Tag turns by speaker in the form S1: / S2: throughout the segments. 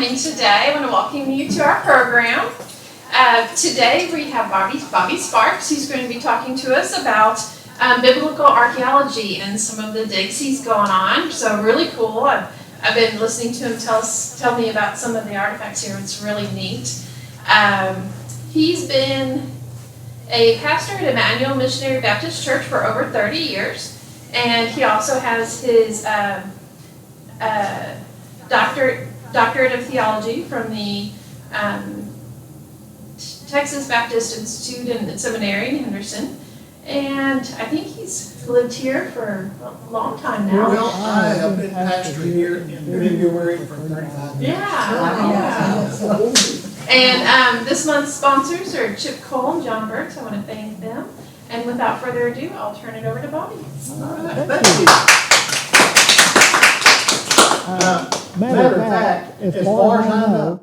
S1: coming today. I want to welcome you to our program. Today we have Bobby Sparks, who's going to be talking to us about biblical archaeology and some of the digs he's going on. So really cool. I've been listening to him tell me about some of the artifacts here. It's really neat. He's been a pastor at Emmanuel Missionary Baptist Church for over 30 years, and he also has his doctorate of theology from the Texas Baptist Institute and Seminary in Henderson. And I think he's lived here for a long time now.
S2: Well, I have been pastor here in February for 35 years.
S1: Yeah. And this month's sponsors are Chip Cole and John Burks. I want to thank them. And without further ado, I'll turn it over to Bobby.
S2: All right, thank you.
S3: Matter of fact, as far as I know,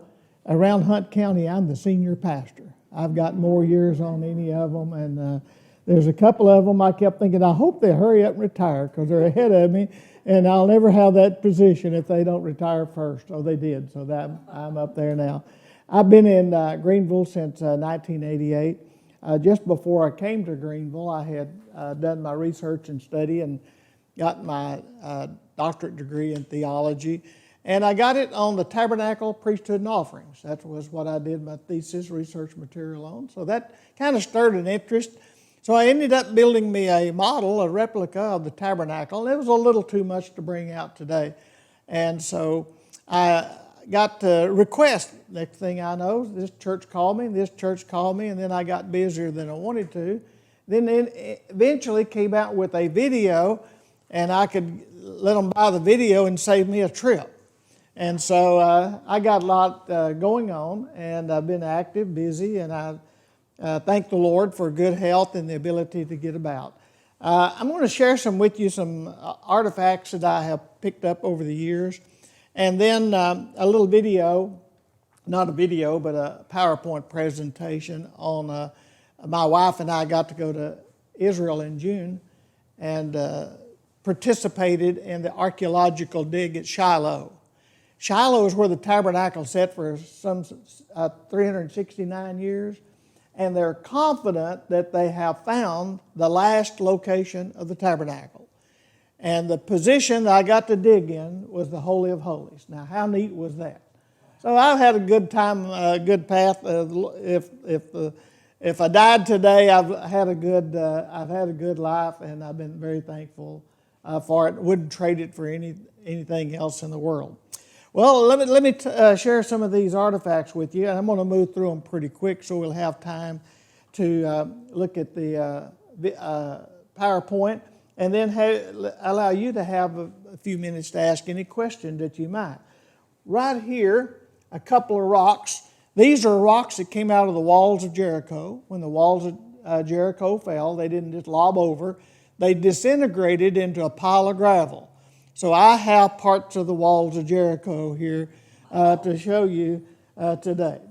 S3: around Hunt County, I'm the senior pastor. I've got more years on any of them, and there's a couple of them I kept thinking, I hope they hurry up and retire because they're ahead of me, and I'll never have that position if they don't retire first. Oh, they did, so that I'm up there now. I've been in Greenville since 1988. Just before I came to Greenville, I had done my research and study and got my doctorate degree in theology. And I got it on the tabernacle, priesthood, and offerings. That was what I did my thesis research material on. So that kind of stirred an interest. So I ended up building me a model, a replica of the tabernacle. And it was a little too much to bring out today. And so I got to request. Next thing I know, this church called me, and then I got busier than I wanted to. Then eventually came out with a video, and I could let them buy the video and save me a trip. And so I got a lot going on, and I've been active, busy, and I thank the Lord for good health and the ability to get about. I'm going to share with you some artifacts that I have picked up over the years, and then a little video, not a video, but a PowerPoint presentation on my wife and I got to go to Israel in June and participated in the archaeological dig at Shiloh. Shiloh is where the tabernacle sat for some 369 years, and they're confident that they have found the last location of the tabernacle. And the position that I got to dig in was the Holy of Holies. Now, how neat was that? So I've had a good time, a good path. If I died today, I've had a good life, and I've been very thankful for it. Wouldn't trade it for anything else in the world. Well, let me share some of these artifacts with you. I'm going to move through them pretty quick so we'll have time to look at the PowerPoint, and then allow you to have a few minutes to ask any question that you might. Right here, a couple of rocks. These are rocks that came out of the walls of Jericho. When the walls of Jericho fell, they didn't just lob over. They disintegrated into a pile of gravel. So I have parts of the walls of Jericho here to show you today.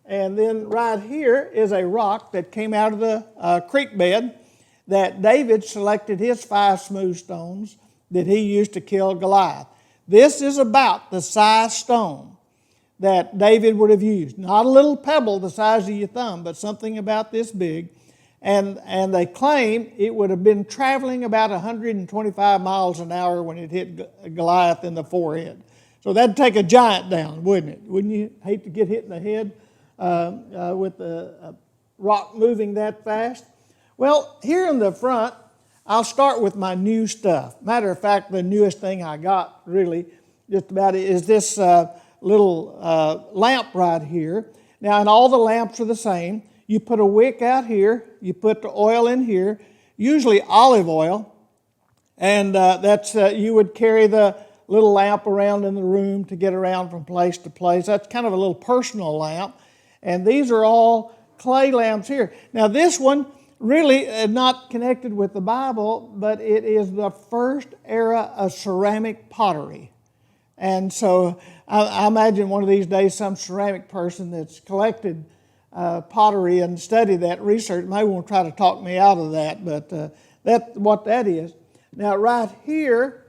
S3: And then right here is a rock that came out of the creek bed that David selected his 5 smooth stones that he used to kill Goliath. This is about the size stone that David would have used. Not a little pebble the size of your thumb, but something about this big. And they claim it would have been traveling about 125 miles an hour when it hit Goliath in the forehead. So that'd take a giant down, wouldn't it? Wouldn't you hate to get hit in the head with the rock moving that fast? Well, here in the front, I'll start with my new stuff. Matter of fact, the newest thing I got, really, just about it, is this little lamp right here. Now, and all the lamps are the same. You put a wick out here, you put the oil in here, usually olive oil, and you would carry the little lamp around in the room to get around from place to place. That's kind of a little personal lamp, and these are all clay lamps here. Now this one really not connected with the Bible, but it is the first era of ceramic pottery. And so I imagine one of these days some ceramic person that's collected pottery and study that research may want to try to talk me out of that, but that's what that is. Now right here,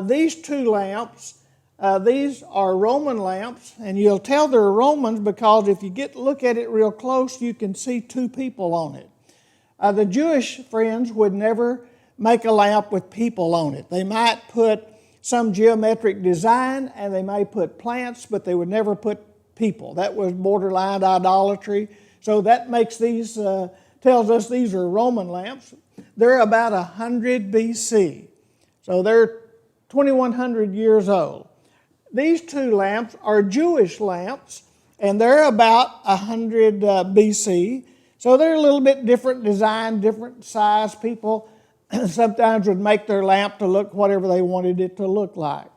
S3: these 2 lamps These are Roman lamps, and you'll tell they're Romans because if you look at it real close, you can see two people on it. The Jewish friends would never make a lamp with people on it. They might put some geometric design, and they may put plants, but they would never put people. That was borderline idolatry. So that makes these, tells us these are Roman lamps. They're about 100 BC. So they're 2,100 years old. These two lamps are Jewish lamps, and they're about 100 BC. So they're a little bit different design, different size. People sometimes would make their lamp to look whatever they wanted it to look like.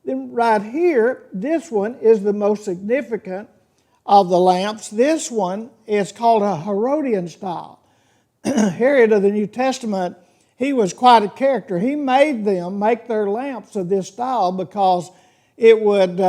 S3: Then right here, this one is the most significant of the lamps. This one is called a Herodian style. Herod of the New Testament, he was quite a character. He made them make their lamps of this style because it would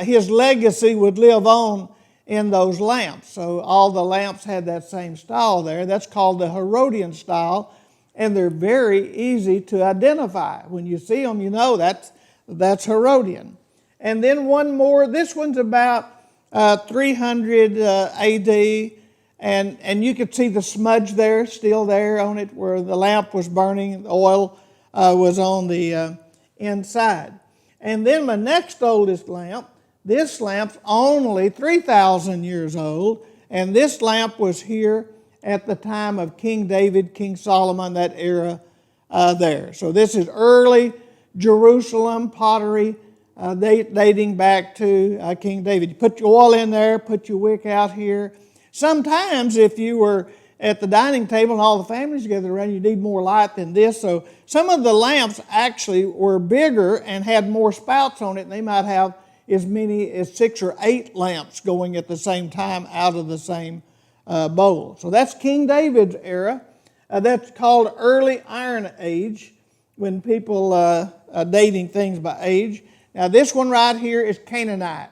S3: his legacy would live on in those lamps. So all the lamps had that same style there. That's called the Herodian style, and they're very easy to identify. When you see them, you know that's Herodian. And then one more. This one's about 300 A.D., and you could see the smudge there, still there on it, where the lamp was burning. The oil was on the inside. And then my next oldest lamp, this lamp's only 3,000 years old, and this lamp was here at the time of King David, King Solomon, that era there. So this is early Jerusalem pottery dating back to King David. You put your oil in there, put your wick out here. Sometimes if you were at the dining table and all the families gathered around, you need more light than this. So some of the lamps actually were bigger and had more spouts on it, and they might have as many as 6 or 8 lamps going at the same time out of the same bowl. So that's King David's era. That's called early Iron Age, when people dating things by age. Now this one right here is Canaanite.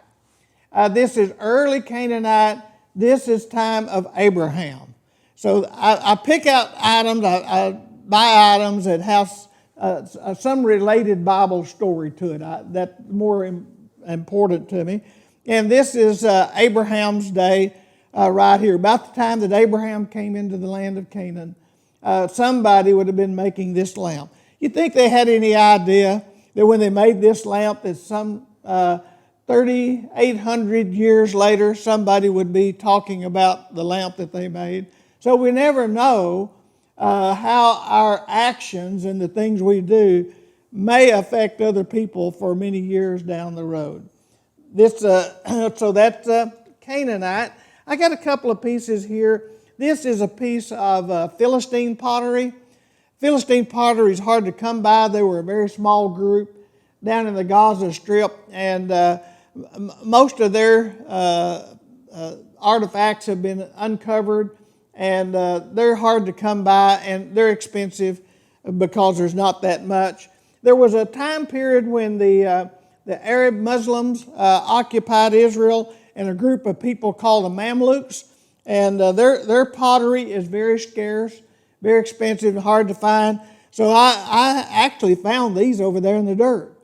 S3: This is early Canaanite. This is time of Abraham. So I pick out items, I buy items that have some related Bible story to it. That's more important to me. And this is Abraham's day right here. About the time that Abraham came into the land of Canaan, somebody would have been making this lamp. You think they had any idea that when they made this lamp that some 3,800 years later somebody would be talking about the lamp that they made? So we never know how our actions and the things we do may affect other people for many years down the road. So that's Canaanite. I got a couple of pieces here. This is a piece of Philistine pottery. Philistine pottery is hard to come by. They were a very small group down in the Gaza Strip, and most of their artifacts have been uncovered, and they're hard to come by, and they're expensive because there's not that much. There was a time period when the Arab Muslims occupied Israel, and a group of people called the Mamluks, and their pottery is very scarce, very expensive, and hard to find. So I actually found these over there in the dirt,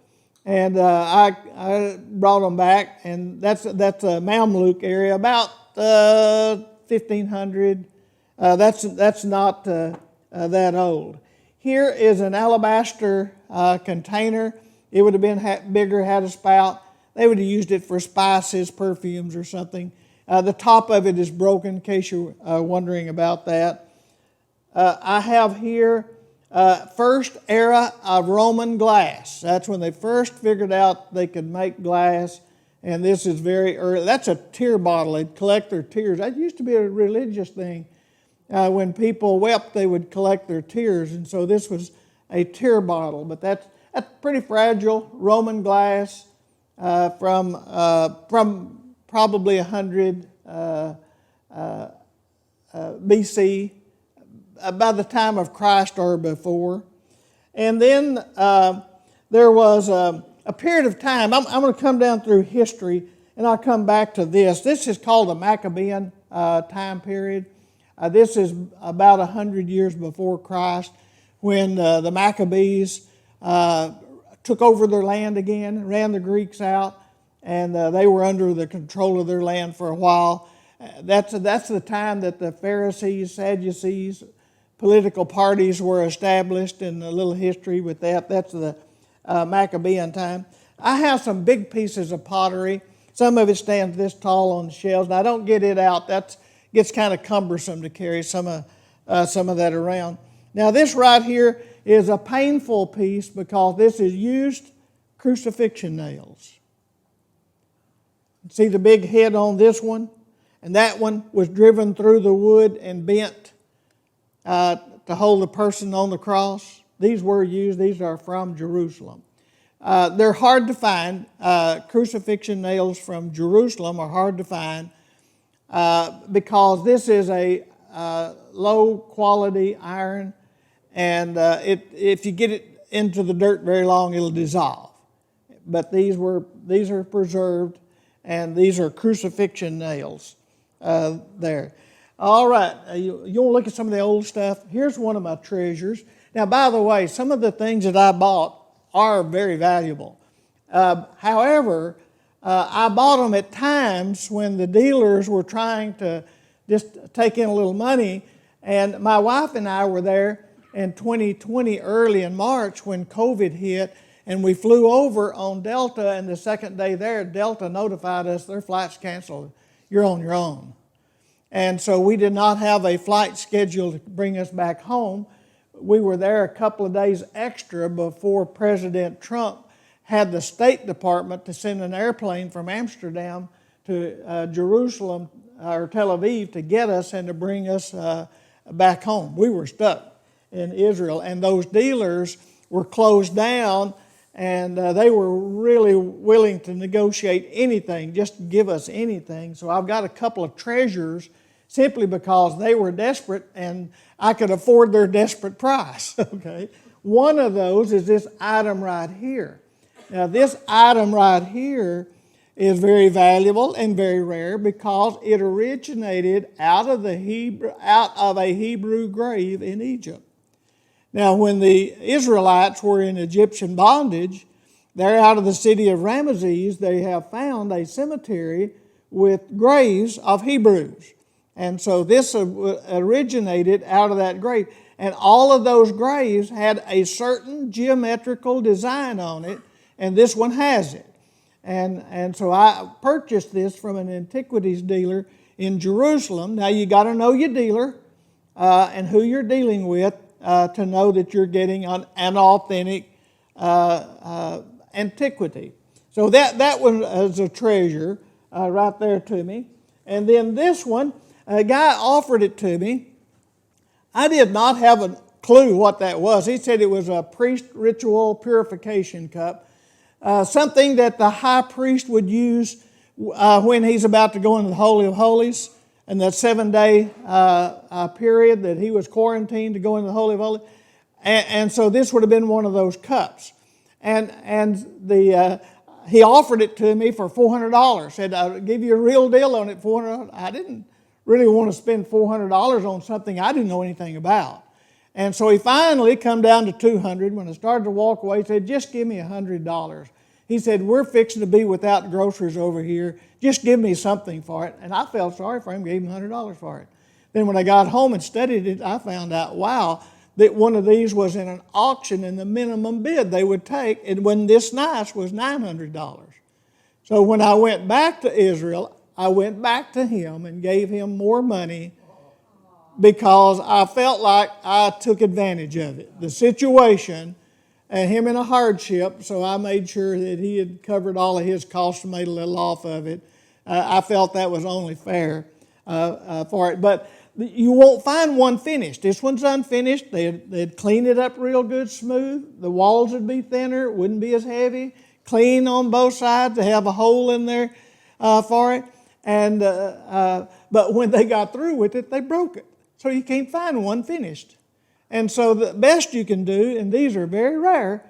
S3: and I brought them back, and that's a Mamluk area, about 1,500. That's not that old. Here is an alabaster container. It would have been bigger, had a spout. They would have used it for spices, perfumes, or something. The top of it is broken, in case you're wondering about that. I have here first era of Roman glass. That's when they first figured out they could make glass, and this is very early. That's a tear bottle. They'd collect their tears. That used to be a religious thing. When people wept, they would collect their tears, and so this was a tear bottle. But that's pretty fragile Roman glass from probably 100 BC, by the time of Christ or before. And then there was a period of time. I'm going to come down through history, and I'll come back to this. This is called the Maccabean time period. This is about 100 years before Christ, when the Maccabees took over their land again, ran the Greeks out, and they were under the control of their land for a while. That's the time that the Pharisees, Sadducees, political parties were established, and a little history with that. That's the Maccabean time. I have some big pieces of pottery. Some of it stands this tall on the shelves, and I don't get it out. That gets kind of cumbersome to carry some of that around. Now this right here is a painful piece because this is used crucifixion nails. See the big head on this one? And that one was driven through the wood and bent to hold the person on the cross. These were used. These are from Jerusalem. They're hard to find. Crucifixion nails from Jerusalem are hard to find because this is a low quality iron, and if you get it into the dirt very long, it'll dissolve. But these are preserved, and these are crucifixion nails there. All right, you want to look at some of the old stuff? Here's one of my treasures. Now, by the way, some of the things that I bought are very valuable. However, I bought them at times when the dealers were trying to just take in a little money. And my wife and I were there in 2020, early in March, when COVID hit, and we flew over on Delta, and the second day there, Delta notified us their flight's canceled. You're on your own. And so we did not have a flight scheduled to bring us back home. We were there a couple of days extra before President Trump had the State Department to send an airplane from Amsterdam to Jerusalem or Tel Aviv to get us and to bring us back home. We were stuck in Israel, and those dealers were closed down, and they were really willing to negotiate anything, just give us anything. So I've got a couple of treasures simply because they were desperate and I could afford their desperate price. Okay, one of those is this item right here. Now this item right here is very valuable and very rare because it originated out of a Hebrew grave in Egypt. Now, when the Israelites were in Egyptian bondage, they're out of the city of Ramesses, they have found a cemetery with graves of Hebrews. And so this originated out of that grave. And all of those graves had a certain geometrical design on it, and this one has it. And so I purchased this from an antiquities dealer in Jerusalem. Now, you got to know your dealer and who you're dealing with to know that you're getting an authentic antiquity. So that one is a treasure right there to me. And then this one, a guy offered it to me. I did not have a clue what that was. He said it was a priest ritual purification cup, something that the high priest would use when he's about to go into the Holy of Holies, and that 7-day period that he was quarantined to go into the Holy of Holies. And so this would have been one of those cups. And he offered it to me for $400. Said, I'll give you a real deal on it, $400. I didn't really want to spend $400 on something I didn't know anything about. And so he finally come down to $200. When I started to walk away, he said, just give me $100. He said, we're fixing to be without groceries over here. Just give me something for it. And I felt sorry for him, gave him $100 for it. Then when I got home and studied it, I found out, wow, that one of these was in an auction, and the minimum bid they would take, and when this nice, was $900. So when I went back to Israel, I went back to him and gave him more money because I felt like I took advantage of it. The situation, and him in a hardship, so I made sure that he had covered all of his costs and made a little off of it. I felt that was only fair for it. But you won't find one finished. This one's unfinished. They'd clean it up real good, smooth. The walls would be thinner. It wouldn't be as heavy. Clean on both sides. They have a hole in there for it. And but when they got through with it, they broke it. So you can't find one finished. And so the best you can do, and these are very rare,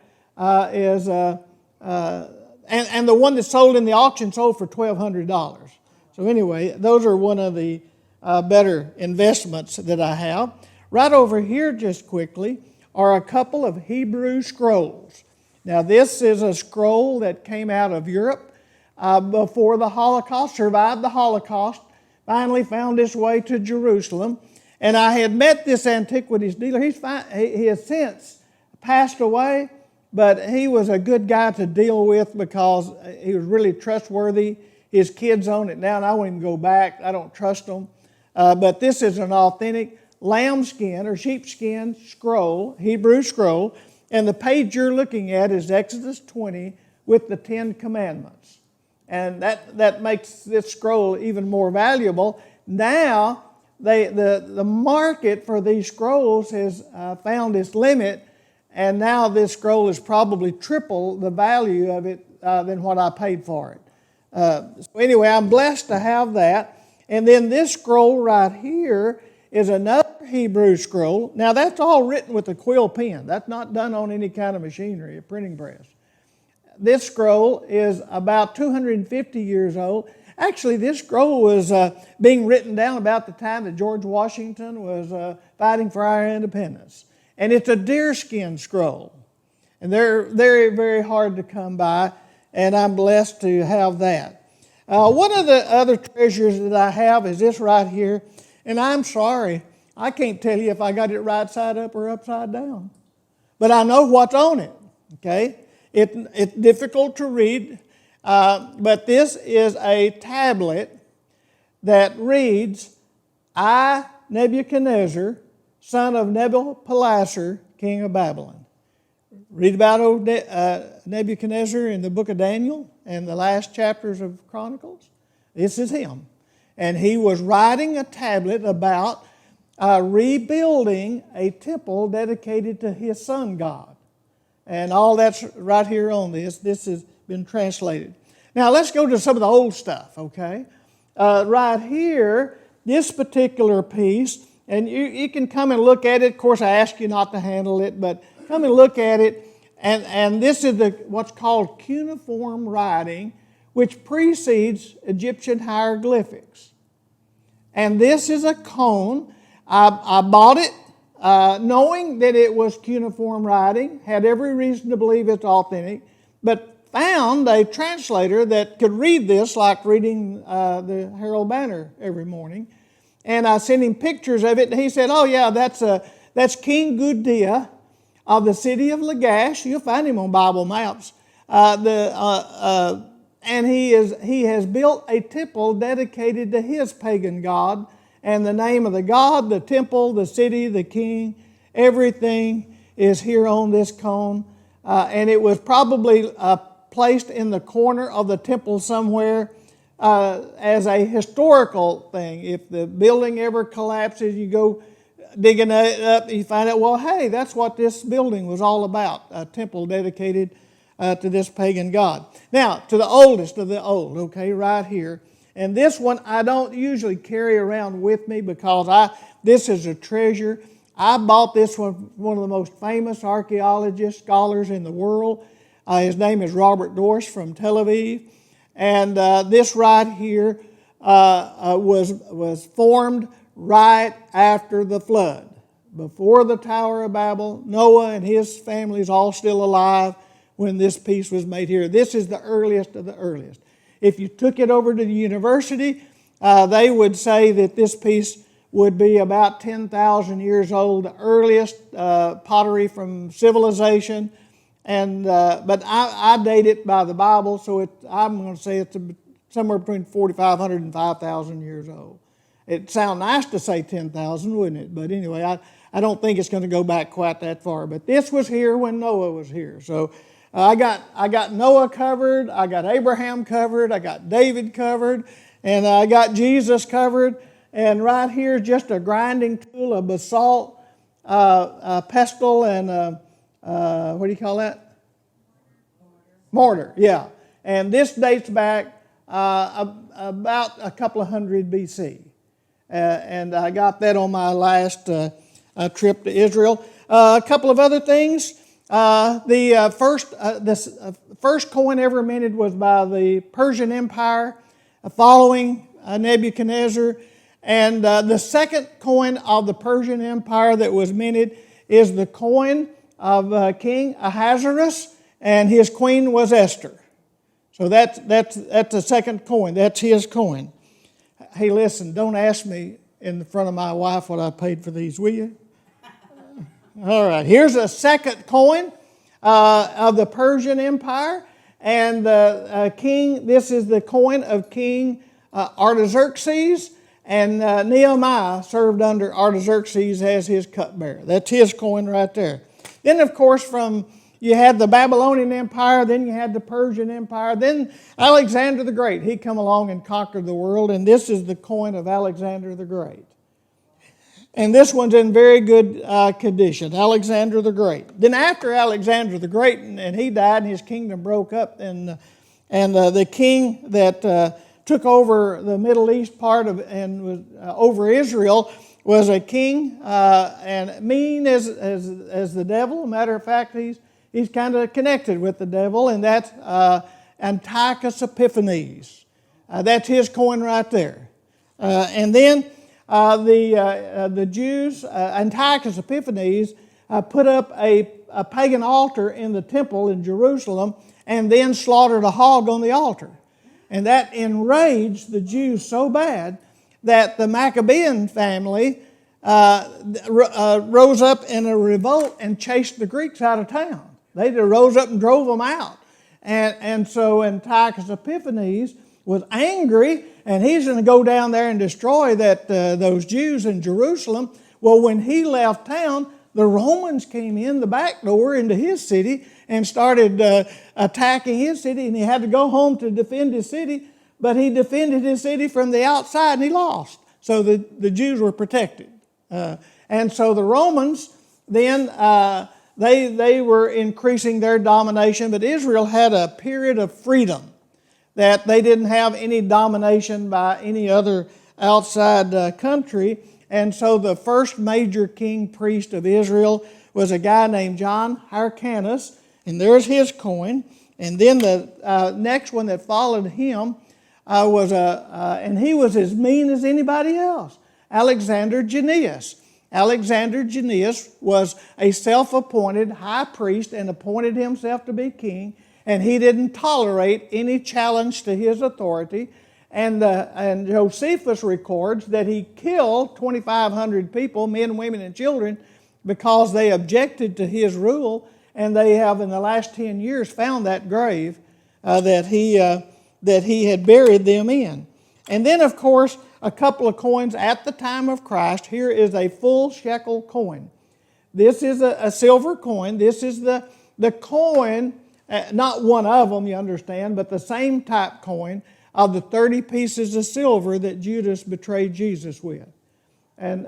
S3: is and the one that's sold in the auction sold for $1,200. So anyway, those are one of the better investments that I have. Right over here, just quickly, are a couple of Hebrew scrolls. Now, this is a scroll that came out of Europe before the Holocaust, survived the Holocaust, finally found its way to Jerusalem. And I had met this antiquities dealer. He has since passed away, but he was a good guy to deal with because he was really trustworthy. His kids own it now, and I won't even go back. I don't trust them. But this is an authentic lambskin or sheepskin scroll, Hebrew scroll. And the page you're looking at is Exodus 20 with the 10 Commandments. And that makes this scroll even more valuable. Now, the market for these scrolls has found its limit, and now this scroll is probably triple the value of it than what I paid for it. So anyway, I'm blessed to have that. And then this scroll right here is another Hebrew scroll. Now that's all written with a quill pen. That's not done on any kind of machinery, a printing press. This scroll is about 250 years old. Actually, this scroll was being written down about the time that George Washington was fighting for our independence. And it's a deerskin scroll. And they're very, very hard to come by, and I'm blessed to have that. One of the other treasures that I have is this right here. And I'm sorry, I can't tell you if I got it right side up or upside down. But I know what's on it, okay? It's difficult to read, but this is a tablet that reads, I, Nebuchadnezzar, son of Nebuchadnezzar, king of Babylon. Read about old Nebuchadnezzar in the book of Daniel and the last chapters of Chronicles. This is him. And he was writing a tablet about rebuilding a temple dedicated to his sun God. And all that's right here on this. This has been translated. Now let's go to some of the old stuff, okay? Right here, this particular piece, and you can come and look at it. Of course, I ask you not to handle it, but come and look at it. And this is what's called cuneiform writing, which precedes Egyptian hieroglyphics. And this is a cone. I bought it knowing that it was cuneiform writing, had every reason to believe it's authentic, but found a translator that could read this like reading the Herald Banner every morning. And I sent him pictures of it, and he said, oh yeah, that's King Gudea of the city of Lagash. You'll find him on Bible maps. And he has built a temple dedicated to his pagan god. And the name of the god, the temple, the city, the king, everything is here on this cone. And it was probably placed in the corner of the temple somewhere as a historical thing. If the building ever collapses, you go digging it up, you find out, well, hey, that's what this building was all about, a temple dedicated to this pagan god. Now, to the oldest of the old, okay, right here. And this one I don't usually carry around with me because this is a treasure. I bought this one from one of the most famous archaeologists, scholars in the world. His name is Robert Dorsch from Tel Aviv. And this right here was formed right after the flood. Before the Tower of Babel, Noah and his family is all still alive when this piece was made here. This is the earliest of the earliest. If you took it over to the university, they would say that this piece would be about 10,000 years old, the earliest pottery from civilization. But I date it by the Bible, so I'm going to say it's somewhere between 4,500 and 5,000 years old. It'd sound nice to say 10,000, wouldn't it? But anyway, I don't think it's going to go back quite that far. But this was here when Noah was here. So I got Noah covered, I got Abraham covered, I got David covered, and I got Jesus covered. And right here, just a grinding tool, a basalt, a pestle, and what do you call that? Mortar, yeah. And this dates back about a couple of hundred BC. And I got that on my last trip to Israel. A couple of other things. The first coin ever minted was by the Persian Empire following Nebuchadnezzar. And the second coin of the Persian Empire that was minted is the coin of King Ahasuerus. and his queen was Esther. So that's the second coin. That's his coin. Hey, listen, don't ask me in front of my wife what I paid for these, will you? All right, here's a second coin of the Persian Empire. And this is the coin of King Artaxerxes. And Nehemiah served under Artaxerxes as his cupbearer. That's his coin right there. Then, of course, you had the Babylonian Empire, then you had the Persian Empire, then Alexander the Great. He come along and conquered the world, and this is the coin of Alexander the Great. And this one's in very good condition, Alexander the Great. Then after Alexander the Great, and he died, and his kingdom broke up, and the king that took over the Middle East part of and was over Israel was a king and mean as the devil. Matter of fact, he's kind of connected with the devil, and that's Antiochus Epiphanes. That's his coin right there. And then the Jews, Antiochus Epiphanes, put up a pagan altar in the temple in Jerusalem and then slaughtered a hog on the altar. And that enraged the Jews so bad that the Maccabean family rose up in a revolt and chased the Greeks out of town. They rose up and drove them out. And so Antiochus Epiphanes was angry, and he's going to go down there and destroy those Jews in Jerusalem. Well, when he left town, the Romans came in the back door into his city and started attacking his city, and he had to go home to defend his city, but he defended his city from the outside, and he lost. So the Jews were protected. And so the Romans then, they were increasing their domination, but Israel had a period of freedom that they didn't have any domination by any other outside country. And so the first major king priest of Israel was a guy named John Hyrcanus, and there's his coin. And then the next one that followed him and he was as mean as anybody else, Alexander Jannaeus. Alexander Jannaeus was a self-appointed high priest and appointed himself to be king, and he didn't tolerate any challenge to his authority. And Josephus records that he killed 2,500 people, men, women, and children, because they objected to his rule, and they have in the last 10 years found that grave that he had buried them in. And then, of course, a couple of coins at the time of Christ. Here is a full shekel coin. This is a silver coin. This is the coin, not one of them, you understand, but the same type coin of the 30 pieces of silver that Judas betrayed Jesus with. And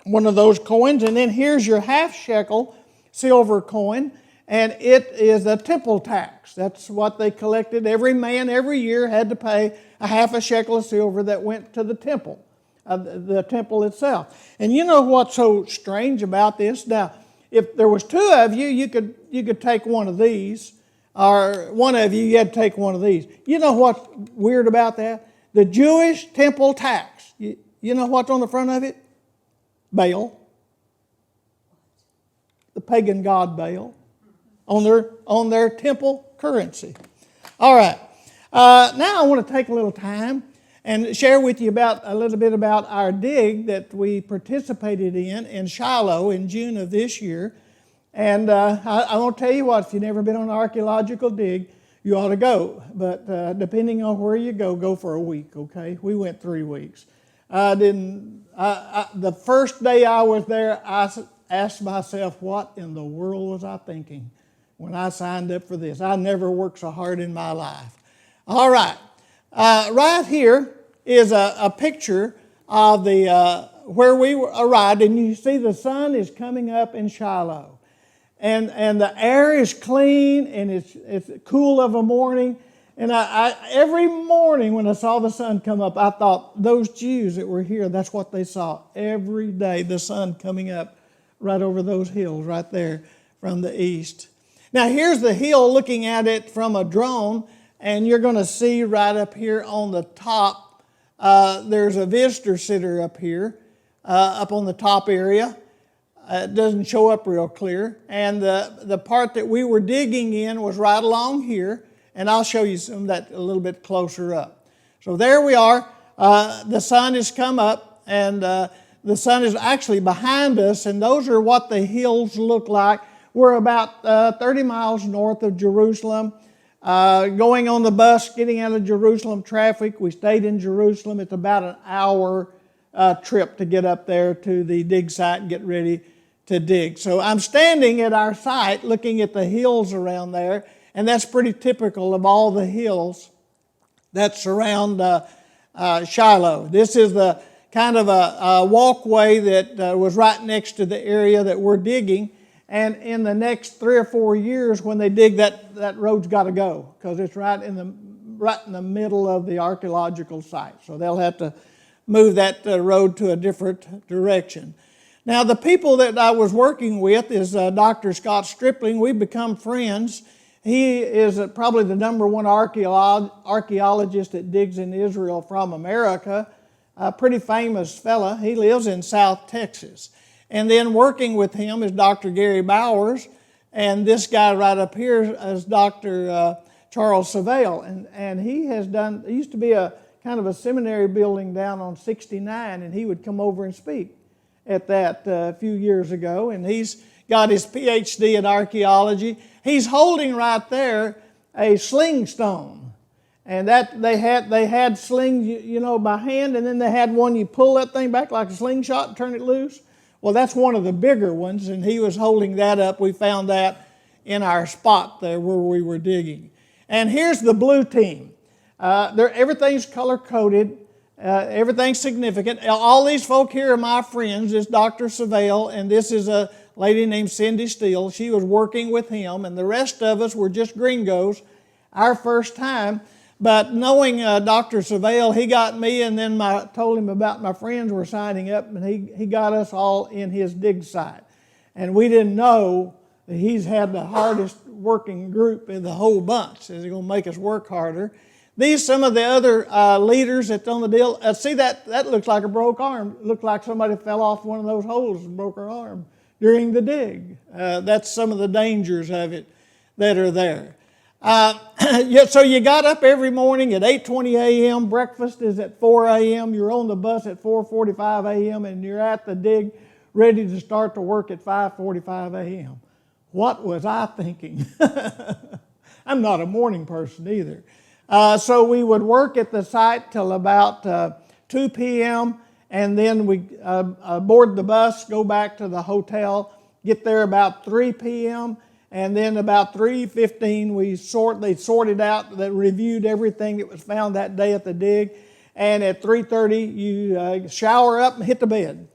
S3: one of those coins. And then here's your half shekel silver coin, and it is a temple tax. That's what they collected. Every man every year had to pay a half a shekel of silver that went to the temple, the temple itself. And you know what's so strange about this? Now, if there was two of you, you could take one of these, or one of you had to take one of these. You know what's weird about that? The Jewish temple tax. You know what's on the front of it? Baal. The pagan god Baal. On their temple currency. All right. Now I want to take a little time and share with you a little bit about our dig that we participated in Shiloh in June of this year. And I want to tell you what, if you've never been on an archaeological dig, you ought to go. But depending on where you go for a week, okay? We went 3 weeks. The first day I was there, I asked myself, what in the world was I thinking when I signed up for this? I never worked so hard in my life. All right. Right here is a picture of where we arrived, and you see the sun is coming up in Shiloh. And the air is clean, and it's cool of a morning. And I every morning when I saw the sun come up, I thought, those Jews that were here, that's what they saw every day, the sun coming up right over those hills right there from the east. Now here's the hill looking at it from a drone, and you're going to see right up here on the top, there's a visitor center up here, up on the top area. it doesn't show up real clear. And the part that we were digging in was right along here, and I'll show you some of that a little bit closer up. So there we are. The sun has come up, and the sun is actually behind us, and those are what the hills look like. We're about 30 miles north of Jerusalem. Going on the bus, getting out of Jerusalem traffic, we stayed in Jerusalem. It's about an hour trip to get up there to the dig site and get ready to dig. So I'm standing at our site looking at the hills around there, and that's pretty typical of all the hills that surround Shiloh. This is the kind of a walkway that was right next to the area that we're digging. And in the next 3 or 4 years, when they dig, that road's got to go because it's right in the middle of the archaeological site. So they'll have to move that road to a different direction. Now, the people that I was working with is Dr. Scott Stripling. We've become friends. He is probably the number one archaeologist that digs in Israel from America. A pretty famous fella. He lives in South Texas. And then working with him is Dr. Gary Bowers, and this guy right up here is Dr. Charles Savelle. And he used to be a kind of a seminary building down on 69, and he would come over and speak at that a few years ago. And he's got his PhD in archaeology. He's holding right there a sling stone. And that they had slings, by hand, and then they had one you pull that thing back like a slingshot and turn it loose. Well, that's one of the bigger ones, and he was holding that up. We found that in our spot there where we were digging. And here's the blue team. Everything's color-coded. Everything's significant. All these folk here are my friends. This Dr. Savelle, and this is a lady named Cindy Steele. She was working with him, and the rest of us were just gringos, our first time. But knowing Dr. Savelle, he got me, and then told him about my friends were signing up, and he got us all in his dig site. And we didn't know that he's had the hardest working group in the whole bunch. He's going to make us work harder. These some of the other leaders that's on the deal. See, that looks like a broke arm. It looked like somebody fell off one of those holes and broke her arm during the dig. That's some of the dangers of it that are there. So you got up every morning at 8:20 a.m. Breakfast is at 4 a.m. You're on the bus at 4:45 a.m. and you're at the dig ready to start to work at 5:45 a.m. What was I thinking? I'm not a morning person either. So we would work at the site till about 2 p.m. and then we board the bus, go back to the hotel, get there about 3 p.m. And then about 3:15, they sorted out, they reviewed everything that was found that day at the dig. And at 3:30, you shower up and hit the bed.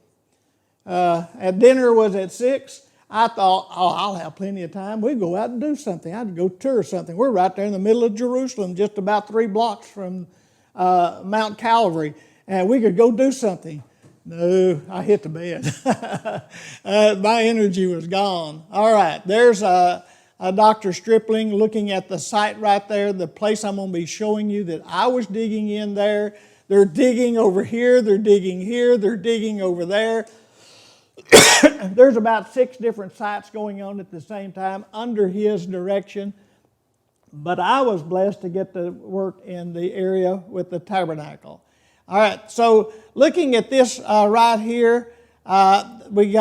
S3: At dinner was at 6. I thought, I'll have plenty of time. We'd go out and do something. I'd go tour something. We're right there in the middle of Jerusalem, just about 3 blocks from Mount Calvary. And we could go do something. No, I hit the bed. My energy was gone. All right, there's Dr. Stripling looking at the site right there, the place I'm going to be showing you that I was digging in there. They're digging over here, they're digging here, they're digging over there. There's about 6 different sites going on at the same time under his direction. But I was blessed to get to work in the area with the tabernacle. All right, so looking at this right here, there's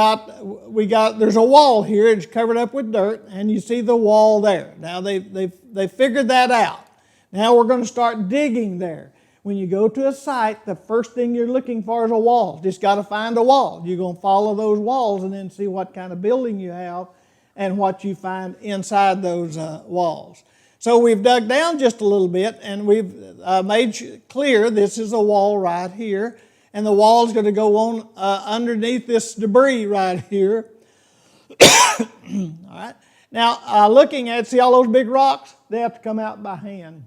S3: a wall here. It's covered up with dirt, and you see the wall there. Now they figured that out. Now we're going to start digging there. When you go to a site, the first thing you're looking for is a wall. Just got to find a wall. You're going to follow those walls and then see what kind of building you have and what you find inside those walls. So we've dug down just a little bit, and we've made clear this is a wall right here, and the wall is going to go on underneath this debris right here. All right. Now, looking at, see all those big rocks? They have to come out by hand.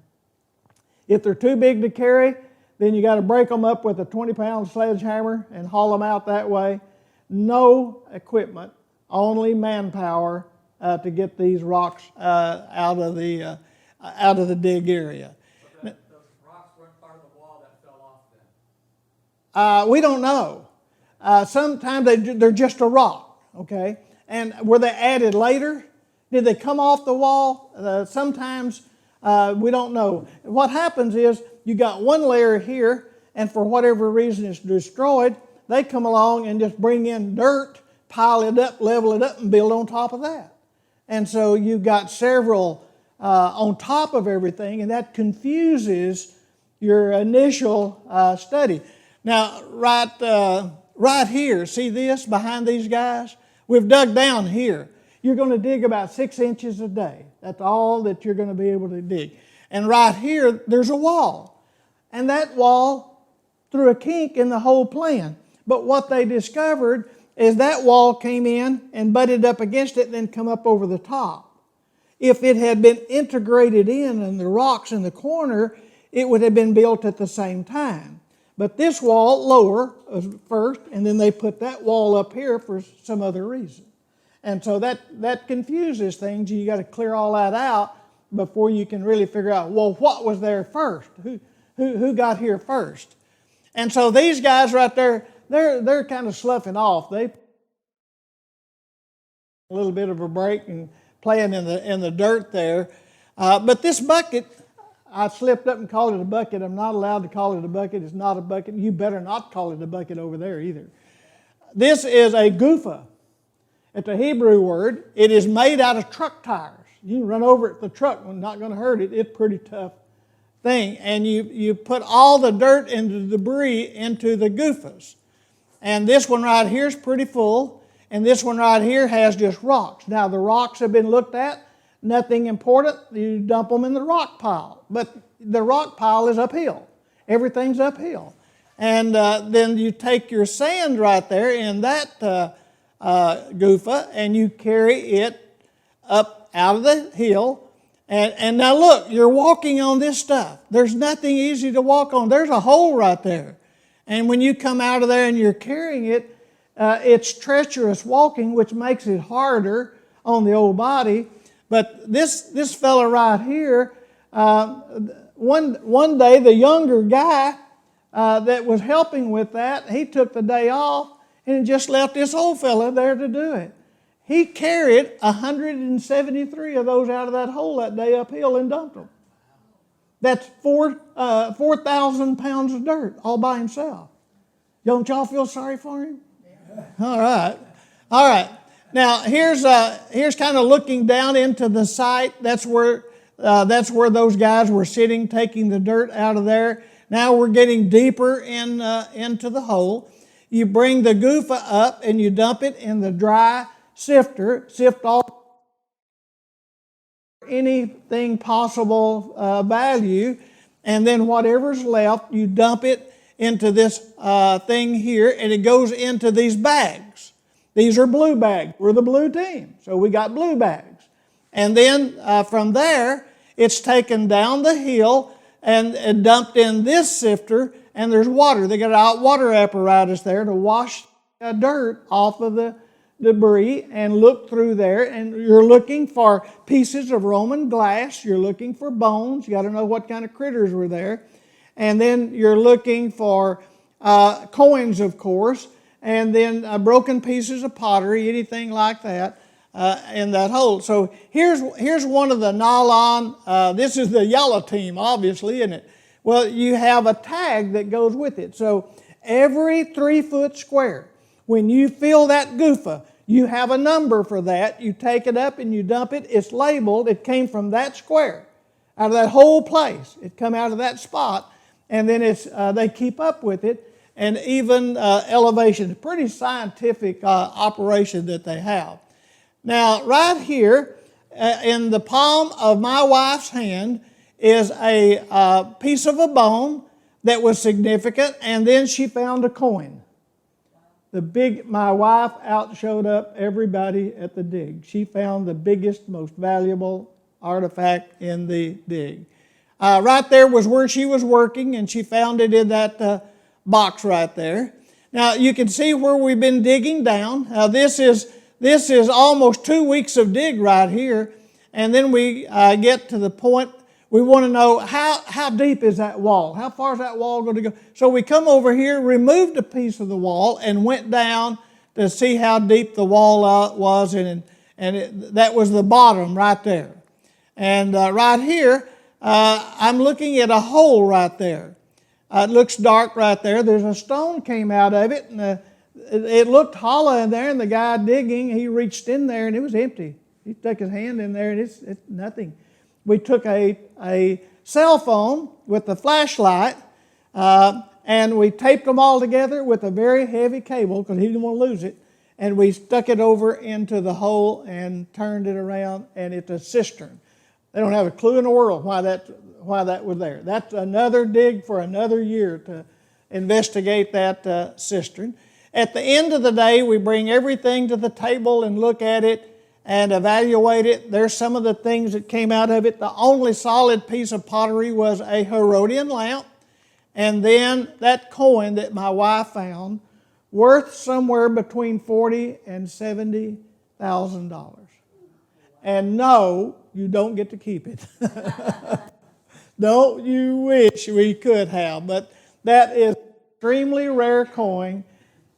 S3: If they're too big to carry, then you got to break them up with a 20-pound sledgehammer and haul them out that way. No equipment, only manpower to get these rocks out of the dig area.
S2: So those rocks weren't part of the wall that fell off then?
S3: We don't know. Sometimes they're just a rock. okay? And were they added later? Did they come off the wall? Sometimes we don't know. What happens is you got one layer here, and for whatever reason it's destroyed, they come along and just bring in dirt, pile it up, level it up, and build on top of that. And so you've got several on top of everything, and that confuses your initial study. Now, right here, see this behind these guys? We've dug down here. You're going to dig about 6 inches a day. That's all that you're going to be able to dig. And right here, there's a wall. And that wall threw a kink in the whole plan. But what they discovered is that wall came in and butted up against it and then come up over the top. If it had been integrated in and the rocks in the corner, it would have been built at the same time. But this wall lower first, and then they put that wall up here for some other reason. And so that confuses things. You got to clear all that out before you can really figure out, well, what was there first? Who got here first? And so these guys right there, they're kind of sloughing off. They a little bit of a break and playing in the dirt there. But this bucket, I slipped up and called it a bucket. I'm not allowed to call it a bucket. It's not a bucket. You better not call it a bucket over there either. This is a gufa. It's a Hebrew word. It is made out of truck tires. You can run over it with the truck. It's not going to hurt it. It's a pretty tough thing. And you put all the dirt and the debris into the gufas. And this one right here is pretty full. And this one right here has just rocks. Now the rocks have been looked at. Nothing important. You dump them in the rock pile. But the rock pile is uphill. Everything's uphill. And then you take your sand right there in that gufa and you carry it up out of the hill. And now look, you're walking on this stuff. There's nothing easy to walk on. There's a hole right there. And when you come out of there and you're carrying it, it's treacherous walking, which makes it harder on the old body. But this fella right here, one day the younger guy that was helping with that, he took the day off and just left this old fella there to do it. He carried 173 of those out of that hole that day uphill and dumped them. That's 4,000 pounds of dirt all by himself. Don't y'all feel sorry for him? Yeah. All right. Now here's kind of looking down into the site. That's where those guys were sitting, taking the dirt out of there. Now we're getting deeper into the hole. You bring the gufa up and you dump it in the dry sifter, sift off anything possible value, and then whatever's left, you dump it into this thing here, and it goes into these bags. These are blue bags. We're the blue team, so we got blue bags. And then from there, it's taken down the hill and dumped in this sifter, and there's water. They got a water apparatus there to wash dirt off of the debris and look through there. And you're looking for pieces of Roman glass. You're looking for bones. You got to know what kind of critters were there. And then you're looking for coins, of course, and then broken pieces of pottery, anything like that. In that hole. So here's one of the nylon. This is the yellow team, obviously, isn't it? Well, you have a tag that goes with it. So every 3 foot square, when you fill that gufa, you have a number for that. You take it up and you dump it. It's labeled. It came from that square, out of that whole place. It come out of that spot, and then they keep up with it, and even elevation. It's a pretty scientific operation that they have. Now, right here, in the palm of my wife's hand is a piece of a bone that was significant, and then she found a coin. My wife showed up everybody at the dig. She found the biggest, most valuable artifact in the dig. Right there was where she was working, and she found it in that box right there. Now, you can see where we've been digging down. Now, this is almost 2 weeks of dig right here. And then we get to the point, we want to know how deep is that wall? How far is that wall going to go? So we come over here, removed a piece of the wall, and went down to see how deep the wall was, and that was the bottom right there. And right here, I'm looking at a hole right there. It looks dark right there. There's a stone came out of it, and it looked hollow in there, and the guy digging, he reached in there, and it was empty. He stuck his hand in there, and it's nothing. We took a cell phone with a flashlight, and we taped them all together with a very heavy cable, because he didn't want to lose it, and we stuck it over into the hole and turned it around, and it's a cistern. They don't have a clue in the world why that was there. That's another dig for another year to investigate that cistern. At the end of the day, we bring everything to the table and look at it and evaluate it. There's some of the things that came out of it. The only solid piece of pottery was a Herodian lamp, and then that coin that my wife found, worth somewhere between $40,000 and $70,000. And no, you don't get to keep it. Don't you wish we could have, but that is an extremely rare coin,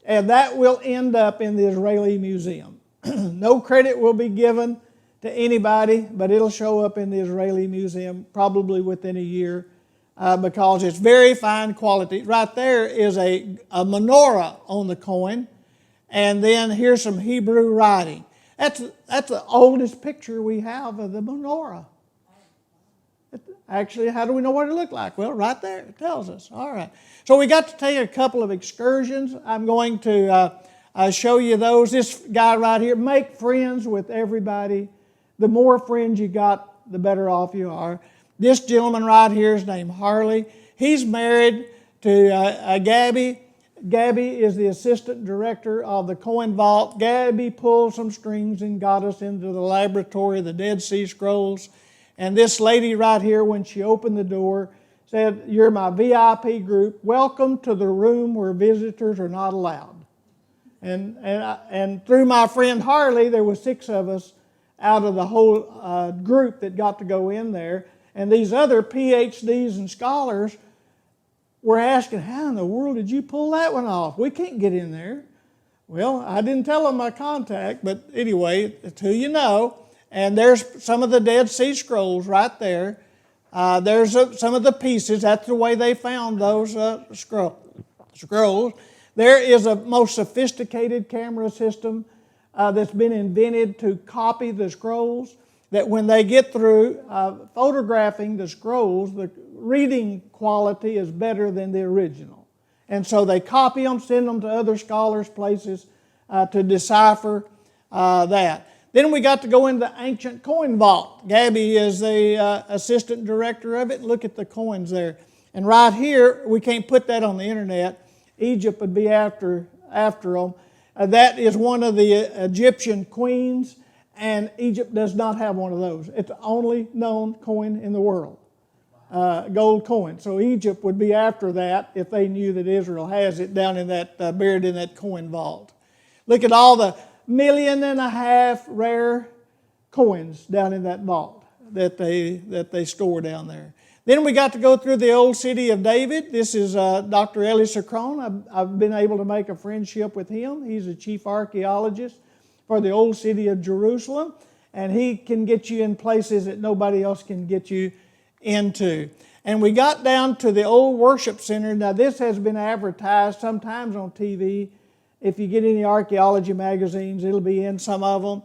S3: and that will end up in the Israeli Museum. No credit will be given to anybody, but it'll show up in the Israeli Museum probably within a year because it's very fine quality. Right there is a menorah on the coin, and then here's some Hebrew writing. That's the oldest picture we have of the menorah. Actually, how do we know what it looked like? Well, right there, it tells us. All right. So we got to take a couple of excursions. I'm going to show you those. This guy right here, make friends with everybody. The more friends you got, the better off you are. This gentleman right here is named Harley. He's married to Gabby. Gabby is the assistant director of the coin vault. Gabby pulled some strings and got us into the laboratory of the Dead Sea Scrolls. And this lady right here, when she opened the door, said, "You're my VIP group. Welcome to the room where visitors are not allowed." And through my friend Harley, there were 6 of us out of the whole group that got to go in there. And these other PhDs and scholars were asking, "How in the world did you pull that one off? We can't get in there." Well, I didn't tell them my contact, but anyway, it's who you know. And there's some of the Dead Sea Scrolls right there. There's some of the pieces. That's the way they found those scrolls. There is a most sophisticated camera system that's been invented to copy the scrolls, that when they get through photographing the scrolls, the reading quality is better than the original. And so they copy them, send them to other scholars' places to decipher that. Then we got to go into the ancient coin vault. Gabby is the assistant director of it. Look at the coins there. And right here, we can't put that on the internet. Egypt would be after them. That is one of the Egyptian queens, and Egypt does not have one of those. It's the only known coin in the world, gold coin. So Egypt would be after that if they knew that Israel has it down in that, buried in that coin vault. Look at all the 1.5 million rare coins down in that vault that they store down there. Then we got to go through the old city of David. This is Dr. Eli Sacron. I've been able to make a friendship with him. He's a chief archaeologist for the old city of Jerusalem, and he can get you in places that nobody else can get you into. And we got down to the old worship center. Now, this has been advertised sometimes on TV. If you get any archaeology magazines, it'll be in some of them.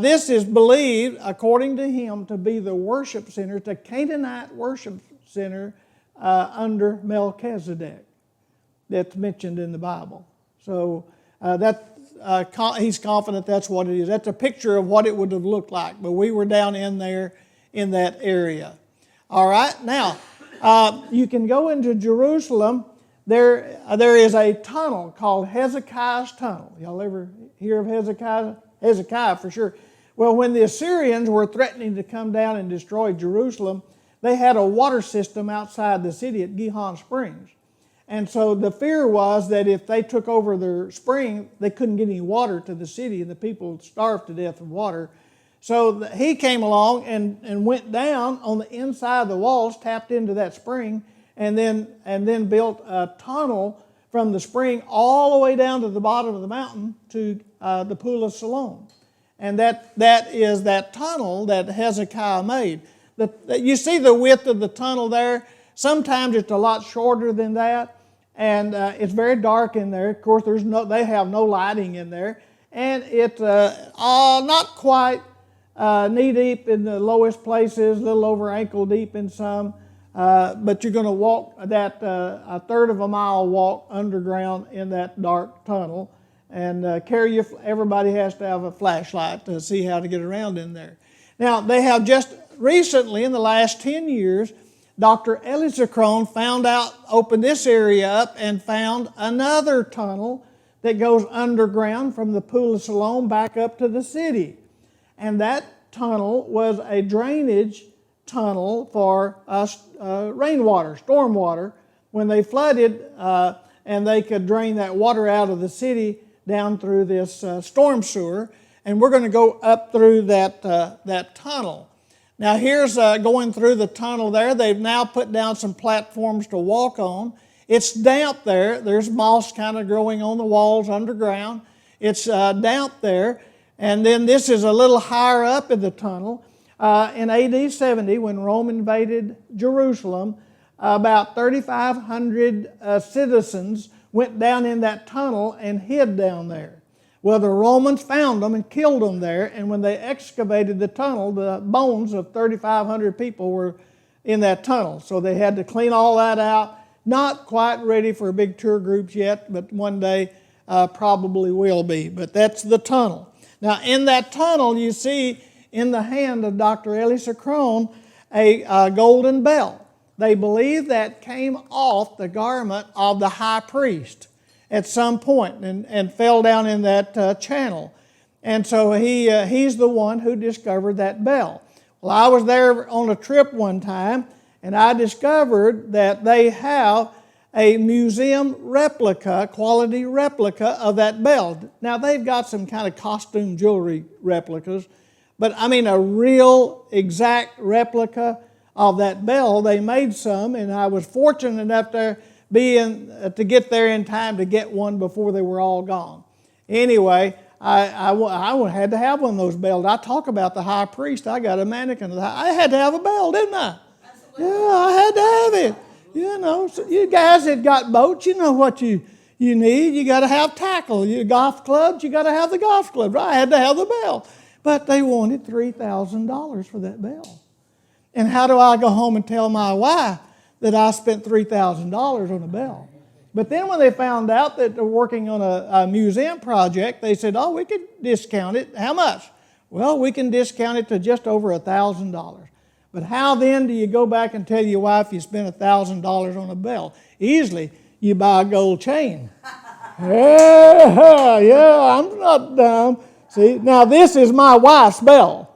S3: This is believed, according to him, to be the worship center, the Canaanite worship center under Melchizedek that's mentioned in the Bible. So he's confident that's what it is. That's a picture of what it would have looked like. But we were down in there in that area. All right, now you can go into Jerusalem. There is a tunnel called Hezekiah's Tunnel. Y'all ever hear of Hezekiah? Hezekiah, for sure. Well, when the Assyrians were threatening to come down and destroy Jerusalem, they had a water system outside the city at Gihon Springs. And so the fear was that if they took over their spring, they couldn't get any water to the city, and the people starved to death of water. So he came along and went down on the inside of the walls, tapped into that spring, and then built a tunnel from the spring all the way down to the bottom of the mountain to the Pool of Siloam. And that is that tunnel that Hezekiah made. You see the width of the tunnel there? Sometimes it's a lot shorter than that, and it's very dark in there. Of course, they have no lighting in there, and it's not quite knee deep in the lowest places, a little over ankle deep in some. But you're going to walk that a third of a mile walk underground in that dark tunnel, and everybody has to have a flashlight to see how to get around in there. Now, they have just recently, in the last 10 years, Dr. Elisacron opened this area up and found another tunnel that goes underground from the Pool of Siloam back up to the city. And that tunnel was a drainage tunnel for rainwater, stormwater, when they flooded, and they could drain that water out of the city down through this storm sewer. And we're going to go up through that tunnel. Now here's going through the tunnel there. They've now put down some platforms to walk on. It's damp there. There's moss kind of growing on the walls underground. It's damp there. And then this is a little higher up in the tunnel. In AD 70, when Rome invaded Jerusalem, about 3,500 citizens went down in that tunnel and hid down there. Well, the Romans found them and killed them there, and when they excavated the tunnel, the bones of 3,500 people were in that tunnel. So they had to clean all that out. Not quite ready for big tour groups yet, but one day probably will be. But that's the tunnel. Now, in that tunnel, you see in the hand of Dr. Elisacron a golden bell. They believe that came off the garment of the high priest at some point and fell down in that channel. And so he's the one who discovered that bell. Well, I was there on a trip one time, and I discovered that they have a museum replica, quality replica of that bell. Now, they've got some kind of costume jewelry replicas, but I mean a real exact replica of that bell. They made some, and I was fortunate enough to get there in time to get one before they were all gone. Anyway, I had to have one of those bells. I talk about the high priest. I got a mannequin of I had to have a bell, didn't I? Yeah, I had to have it. You know, so you guys that got boats, you know what you need. You got to have tackle. You golf clubs, you got to have the golf club. I had to have the bell. But they wanted $3,000 for that bell. And how do I go home and tell my wife that I spent $3,000 on a bell? But then when they found out that they're working on a museum project, they said, oh, we could discount it. How much? Well, we can discount it to just over $1,000. But how then do you go back and tell your wife you spent $1,000 on a bell? Easily, you buy a gold chain. Yeah, I'm not dumb. See, now this is my wife's bell,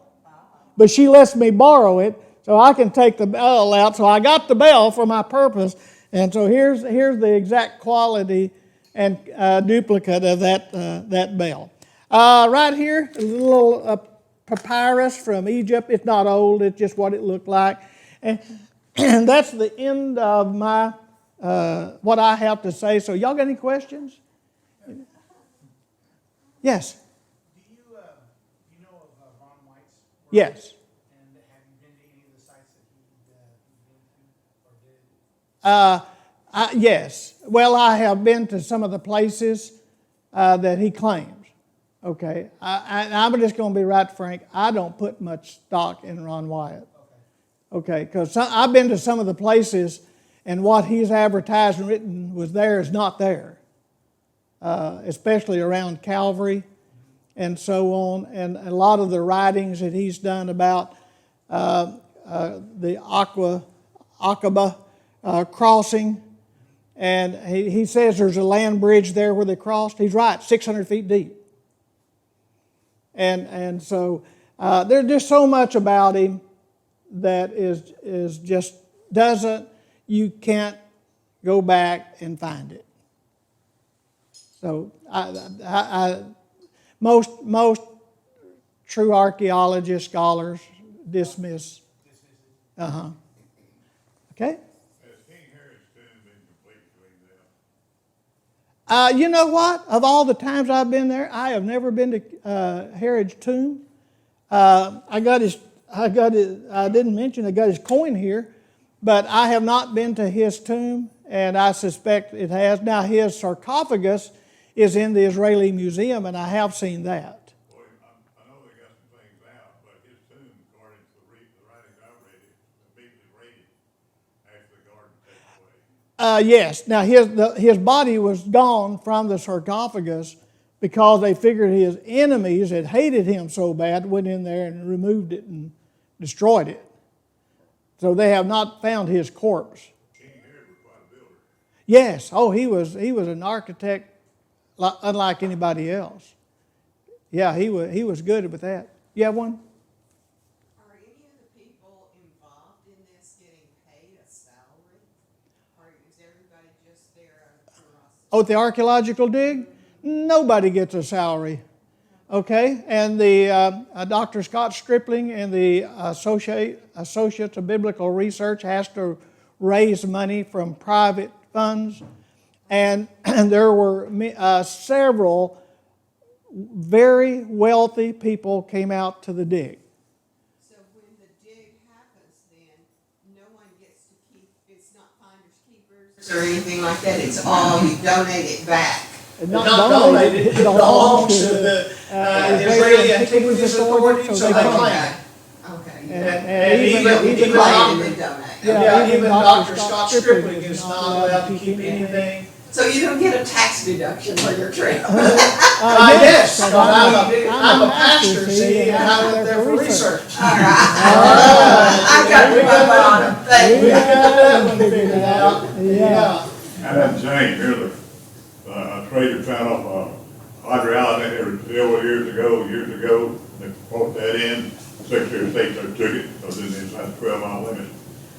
S3: but she lets me borrow it so I can take the bell out. So I got the bell for my purpose, and so here's the exact quality and duplicate of that bell. Right here, a little papyrus from Egypt. It's not old, it's just what it looked like. And that's the end of my what I have to say. So y'all got any questions? Yes?
S2: Do you know of Ron White's work?
S3: Yes.
S2: And have you been to any of the sites that he's been to or did?
S3: Yes. Well, I have been to some of the places that he claims. Okay, I'm just going to be right frank. I don't put much stock in Ron Wyatt. Okay, because I've been to some of the places, and what he's advertised and written was there is not there, especially around Calvary and so on, and a lot of the writings that he's done about the Aqaba crossing, and he says there's a land bridge there where they crossed. He's right, 600 feet deep. And so there's just so much about him that is just you can't go back and find it. So most true archaeologists, scholars dismiss. Okay.
S4: Has King Herod's tomb been complete to him now?
S3: You know what? Of all the times I've been there, I have never been to Herod's tomb. I didn't mention I got his coin here, but I have not been to his tomb, and I suspect it has. Now, his sarcophagus is in the Israeli Museum, and I have seen that.
S4: Well, I know they got some things out, but his tomb, according to the writings I read, is immediately raided after the garden takes away.
S3: Yes. Now, his body was gone from the sarcophagus because they figured his enemies had hated him so bad, went in there and removed it and destroyed it. So they have not found his corpse.
S4: King Herod was quite a builder.
S3: Yes. Oh, he was an architect unlike anybody else. Yeah, he was good with that. You have one?
S5: Are any of the people involved in this getting paid a salary? Or is everybody just there out of curiosity?
S3: Oh, the archaeological dig? Nobody gets a salary. Okay, and the Dr. Scott Stripling and the Associates of Biblical Research has to raise money from private funds, and there were several very wealthy people came out to the dig.
S5: So when the dig happens then, no one gets to keep, it's not finders keepers or anything like that, it's all you donate it back.
S3: Not donated, it belongs to the Israeli Antiquities Authority, so they claim it.
S5: Okay.
S3: And even Dr. Scott Stripling is not allowed to keep anything.
S5: So you don't get a tax deduction for your trip?
S3: Yes, because I'm a pastor, see, and I'm there for research.
S5: All right. I got to move on. Thank
S3: We
S5: you.
S3: got that one figured out. Yeah.
S4: I had Jane here, a trader found off Audie, I think they were several years ago, they brought that in, Secretary of State took it, because it's inside the 12-mile limit.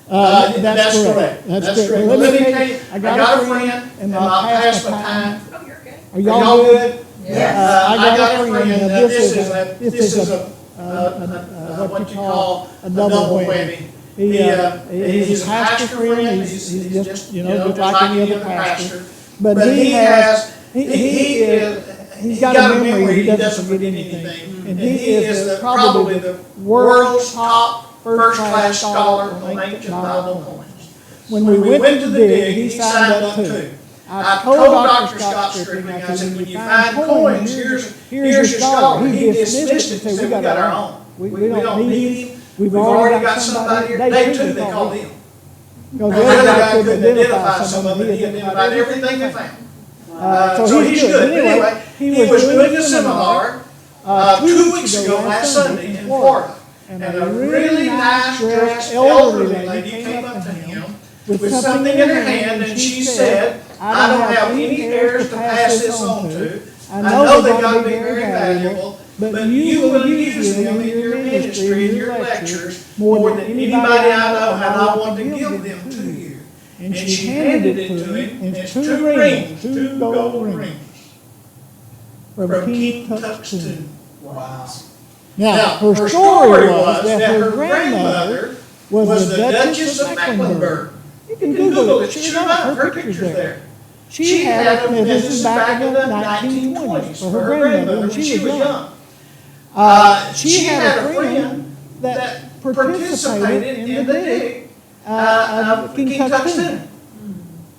S3: That's correct. That's correct. Let me tell you, I got a friend, and I'll pass my time.
S1: Oh, you're good.
S3: Are y'all good?
S5: Yes.
S3: I got a friend, this is what you call a double whammy. He's a pastor friend, he's just, just like any other pastor. But he's got a memory, he doesn't forget anything. And he is probably the world's top first-class scholar on ancient Bible coins. When we went to the dig, he signed up too. I told Dr. Scott Stripling, I said, when you find coins, here's your scholar. He dismissed it and said, we got our own. We don't need him. We've already got somebody here. They too, they called him. Because the other guy couldn't identify some of it. He identified everything they found. So he's good. Anyway, he was doing a seminar 2 weeks ago last Sunday in Florida. And a really nice dressed elderly lady came up to him with something in her hand, and she said, I don't have any heirs to pass this on to. I know they're going to be very valuable, but you will use them in your ministry and your lectures more than anybody I know, and I want to give them to you. And she handed it to him, and it's two gold rings from King Tut's tomb. Wow. Now, her story was that her grandmother was the Duchess of Mecklenburg. You can Google it, sure enough, her picture's there. She had, this is back in the 1920s, for her grandmother when she was young. She had a friend that participated in the dig of King Tut's tomb.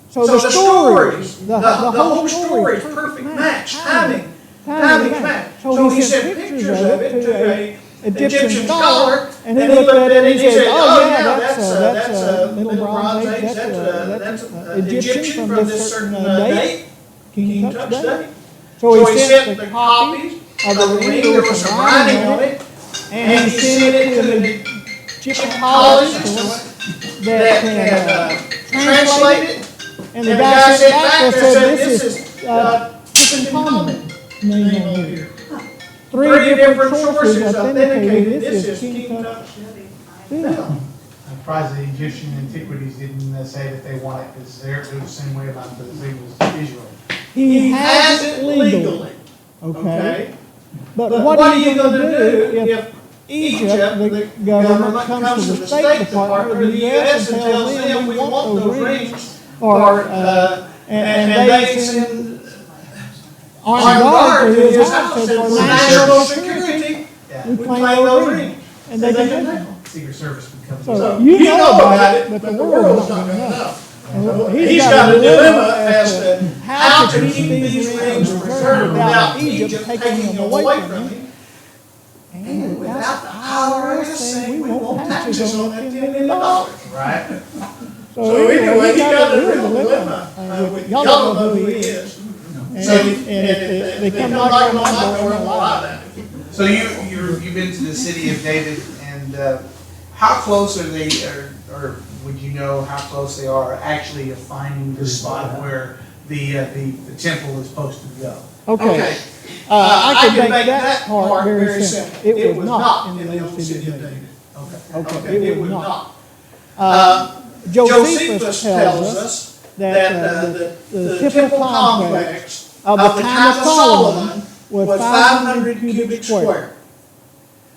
S3: So the stories, the whole story is perfect match, timing match. So he sent pictures of it to an Egyptian scholar, and he looked at it and he said, oh yeah, that's Middle Bronze Age, that's Egyptian from this certain date, King Tut's date. So he sent the copies of the ring, there was some writing on it, and he sent it to the Egyptologist that can translate it. And the guy sent back and said, this is Tutankhamun name on here. Three different sources authenticated this is King Tut's tomb.
S2: I'm surprised the Egyptian Antiquities didn't say that they want it, because they're the same way about the was Israel.
S3: He has it legally. Okay? But what are you going to do if Egypt, the government, comes to the State Department or the U.S. and tells them we want those rings, and they send
S2: armed guard to his house and for national security, we claim those rings.
S3: And they can take them.
S2: Secret Service would come.
S3: So you know about it, but the world's not gonna know. And
S2: He's got a dilemma as to how to keep these rings preserved without Egypt taking them away from him. And without the IRS saying we want taxes on that $10 million. Right? So anyway, he got a real dilemma. Y'all don't know who he is. And if they come knocking on my door, I'm lie that.
S6: So you've been to the city of David, and how close are they, or would you know how close they are actually to finding the spot where the temple is supposed to go?
S3: Okay. I can make that part very simple. It was not in the old city of David. Okay, it was not. Josephus tells us that the temple complex of the time of Solomon was 500 cubic square.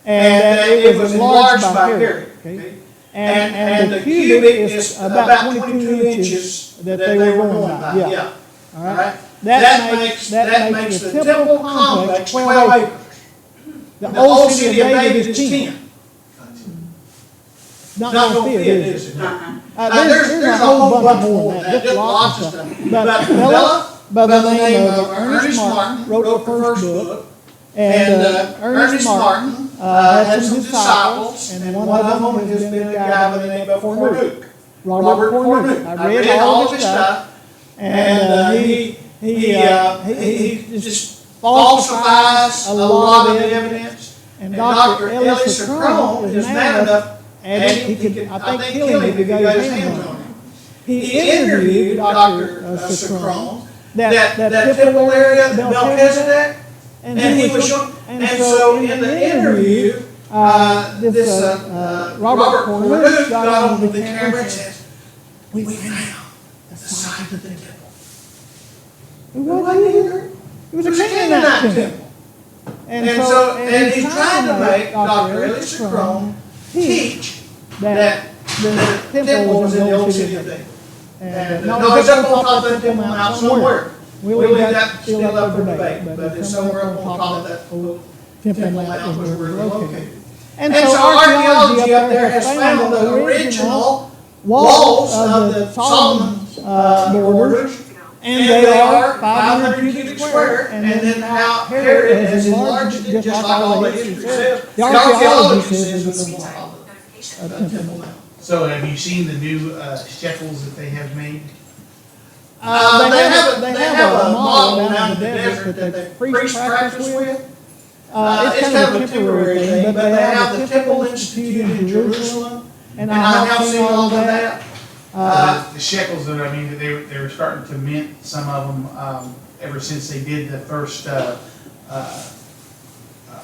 S3: And that it was enlarged by Herod. Okay? And the cubic is about 22 inches that they were going by. Yeah. All right? That makes the temple complex 12 acres. The old city of David is 10. Not going to fit, is it? There's a whole bunch more than that, just lots of stuff. But a fellow by the name of Ernest Martin wrote the first book. And Ernest Martin had some disciples, and one of them has been a guy by the name of Cornuke. Robert Cornuke. I read all of his stuff, and he just falsifies a lot of the evidence. And Dr. Ellis Crone is man enough, and he could, I think, kill him if he got his hands on him. He interviewed Dr. Crone, that temple area, Melchizedek, and he was shown. And so in the interview, Robert Cornuke got on the camera and said, "We found the site of the temple." It wasn't here. It was a Canaanite temple. And he's trying to make Dr. Ellis Crone teach that the temple was in the old city of David. And no, it's up on top of that temple out somewhere. We'll leave that still up for debate, but it's somewhere up on top of that old temple mount where we're located. And so archaeology up there has found the original walls of the Solomon's borders, and they are 500 cubic square, and then how Herod has enlarged it, just like all the history says. The archaeology says it's a wall of the temple mount.
S6: So have you seen the new shekels that they have made?
S2: They have a model down in the desert that they priests practice with. It's kind of a temporary thing, but they have the Temple Institute in Jerusalem, and I have seen all of that.
S6: The shekels, that I mean, they were starting to mint some of them ever since they did the first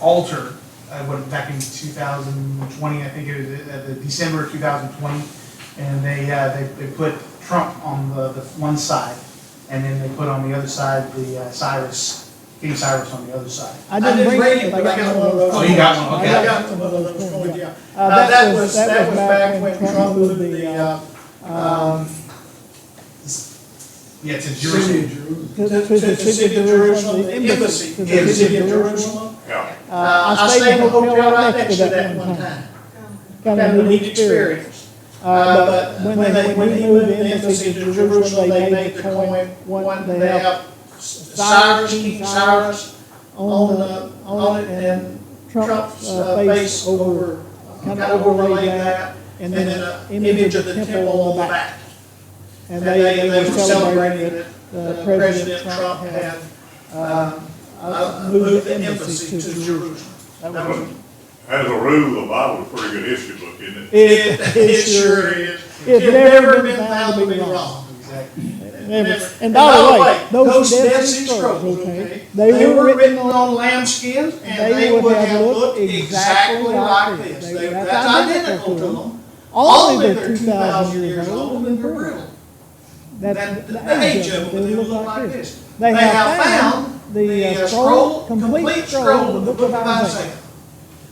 S6: altar. Back in 2020, I think it was the December 2020, and they put Trump on the one side, and then they put on the other side the King Cyrus on the other side.
S2: I didn't bring it, but I got one of those.
S6: Oh, you got one? Okay.
S2: I got one of those. Yeah. That was back when Trump moved the
S6: to Jerusalem.
S2: To the city of Jerusalem, the embassy to the city of Jerusalem.
S4: Yeah.
S2: I stayed in a hotel right next to that one time. Kind of a neat experience. But when he moved the embassy to Jerusalem, they made the coin. They have King Cyrus on it, and Trump's face over, kind of overlaid that, and then an image of the temple on the back. And they were celebrating that President Trump had moved the embassy to Jerusalem.
S4: As a rule, the Bible's a pretty good history book, isn't it?
S2: It sure is. It's never been found to be wrong.
S6: Exactly.
S3: Never. And by the way, those Dead Sea Scrolls, okay, they were written on
S2: lambskins, and they would have looked exactly like this. That's identical to them. Only they're 2,000 years old and they're brittle. That's the age of them. They look like this. They have found the scroll, complete scroll of the book of Isaiah.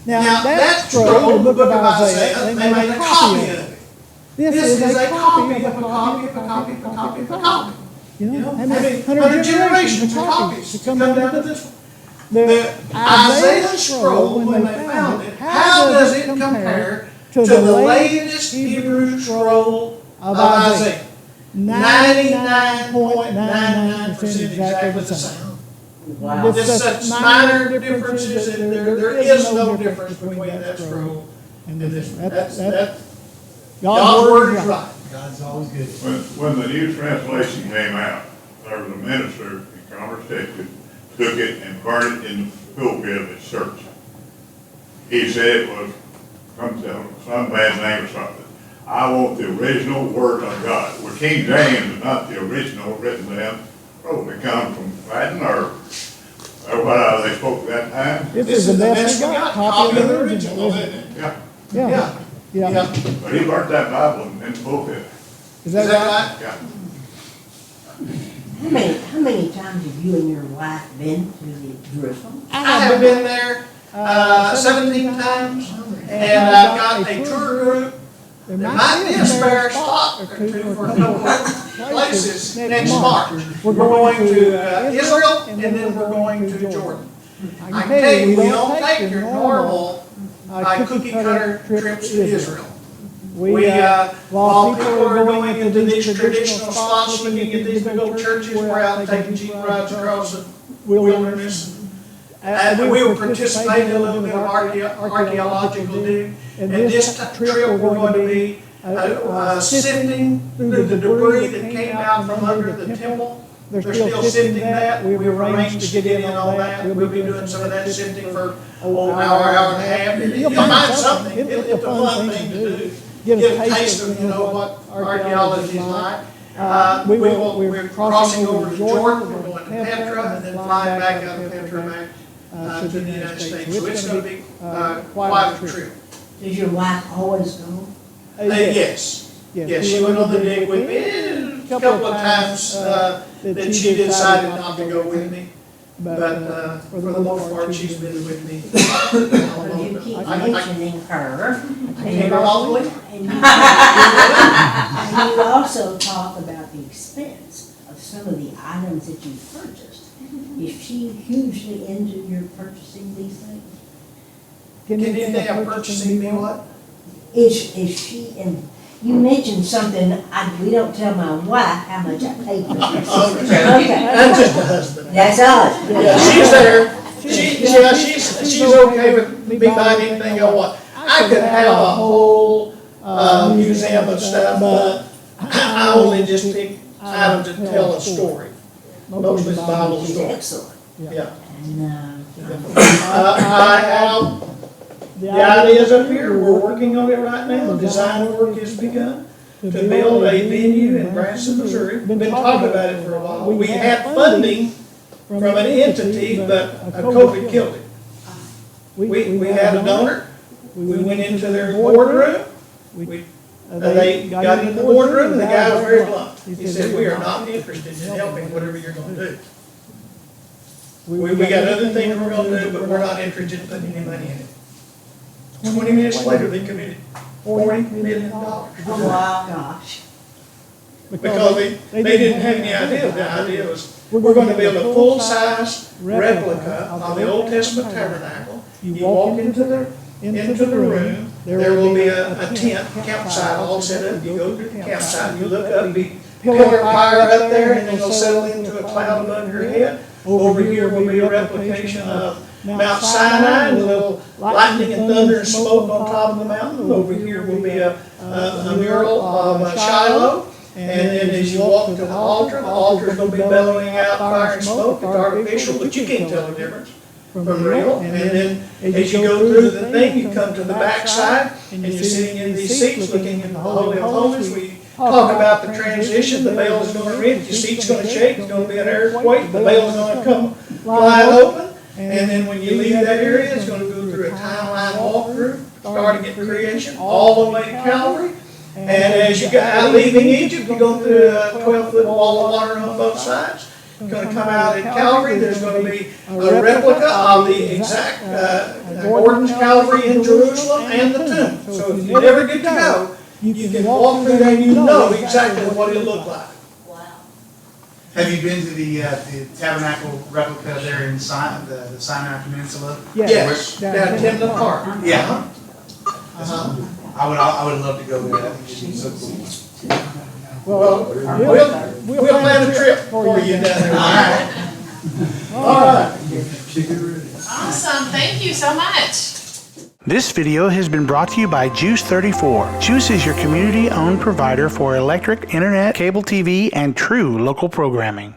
S2: Now, that scroll, the book of Isaiah, they made a copy of it. This is a copy of a copy of a copy of a copy of a copy. You know, how many hundred generations of copies to come down to this one? The Isaiah scroll, when they found it, how does it compare to the latest Hebrew scroll of Isaiah? 99.99% exactly the same.
S7: Wow.
S2: Just such minor differences, and there is no difference between that scroll and this one. That's God's word is right.
S6: God's always good.
S4: When the new translation came out, there was a minister in Commerce, Texas, took it and burned it in the pulpit of his church. He said it was some bad name or something. I want the original word of God. Well, King James is not the original written down. Probably come from Latin or what they spoke at that time.
S2: This is the best we got, copy of the original, isn't it?
S4: Yeah.
S2: Yeah.
S4: But he burnt that Bible in the pulpit.
S2: Is that right?
S4: Yeah.
S7: How many times have you and your wife been to the Jerusalem?
S2: I have been there 17 times, and I've got a tour group. There might be a spare spot or two for a couple of places next March. We're going to Israel, and then we're going to Jordan. I can tell you, we don't take your normal cookie cutter trips to Israel. While people are going into these traditional spots, looking at these big old churches, we're out taking jeep rides across the wilderness. And we were participating in a little bit of archaeological dig. And this trip, we're going to be sifting through the debris that came out from under the temple. They're still sifting that. We've arranged to get in on that. We'll be doing some of that sifting for an hour and a half. You'll find something. It's a fun thing to do. Get a taste of, what archaeology is like. We're crossing over to Jordan. We're going to Petra and then flying back out of Petra back to the United States. So it's going to be quite a trip.
S7: Does your wife always go?
S2: Yes. Yes, she went on the dig with me. A couple of times that she decided not to go with me. But for the most part, she's been with me.
S7: Well, you keep mentioning her.
S2: Came all the way.
S7: And you also talk about the expense of some of the items that you purchased. Is she hugely into your purchasing these things?
S2: Can anything I'm purchasing be what?
S7: Is she, and you mentioned something, we don't tell my wife how much I pay for this. Okay.
S2: I'm just a husband.
S7: That's us.
S2: Yeah, she's there. She's okay with me buying anything I want. I could have a whole museum of stuff, but I only just pick items that tell a story. Most of it's Bible stories.
S7: Excellent.
S2: Yeah.
S7: And,
S2: I have the ideas up here. We're working on it right now. Design work has begun to build a venue in Branson, Missouri. Been talking about it for a while. We had funding from an entity, but COVID killed it. We had a donor. We went into their boardroom. They got into the boardroom, and the guy was very blunt. He said, "We are not interested in helping whatever you're going to do. We got other things we're going to do, but we're not interested in putting any money in it." 20 minutes later, they committed $40 million.
S7: wow, gosh.
S2: Because they didn't have any idea. The idea was, we're going to build a full-size replica of the Old Testament tabernacle. You walk into the room, there will be a tent, campsite all set up. You go to the campsite, you look up, be pillar of fire up there, and then it'll settle into a cloud above your head. Over here will be a replication of Mount Sinai, and a little lightning and thunder and smoke on top of the mountain. Over here will be a mural of Shiloh. And then as you walk to the altar is going to be bellowing out fire and smoke. It's artificial, but you can't tell the difference from real. And then as you go through the thing, you come to the backside, and you're sitting in these seats looking in the Holy of Holies. We talk about the transition. The veil is going to rip, your seat's going to shake, it's going to be an earthquake, the veil is going to come flying open. And then when you leave that area, it's going to go through a timeline walkthrough, starting at creation, all the way to Calvary. And as you get out leaving Egypt, you go through a 12-foot wall of water on both sides. It's going to come out at Calvary. There's going to be a replica of the exact Gordon's Calvary in Jerusalem and the tomb. So if you never get to go, you can walk through there and you know exactly what it'll look like.
S7: Wow.
S6: Have you been to the Tabernacle replica there in the Sinai Peninsula?
S2: Yes, down Timber Park.
S6: Yeah.
S2: Uh-huh.
S6: I would love to go there. I think it'd be so cool.
S2: Well, we'll plan a trip for you down there. All right.
S1: Awesome, thank you so much.
S8: This video has been brought to you by GEUS 34. GEUS is your community-owned provider for electric, internet, cable TV, and true local programming.